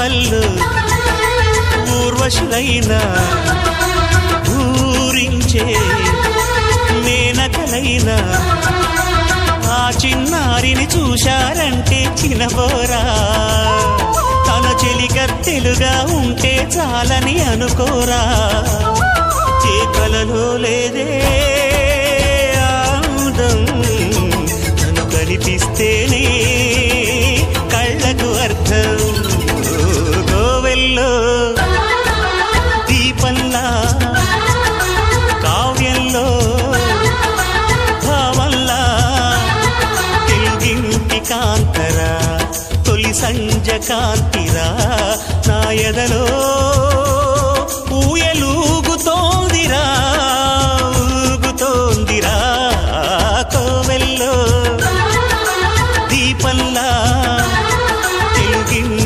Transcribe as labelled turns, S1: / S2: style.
S1: కళ్ళు ఊర్వశులైన ఊరించే మేనకలైన ఆ చిన్నారిని చూశారంటే చినబోరా తన చెలికత్తెలుగా ఉంటే చాలని అనుకోరా ఏ కలలో లేదే ఆనందం తను కనిపిస్తేనే కళ్ళకు అర్థం గోవెల్లో దీపంలా కావ్యంలో భావంలా తెలుగింటి కాంతరా తొలి సంజ కాంతిరా నా ఎదలో ఊయలూగుతో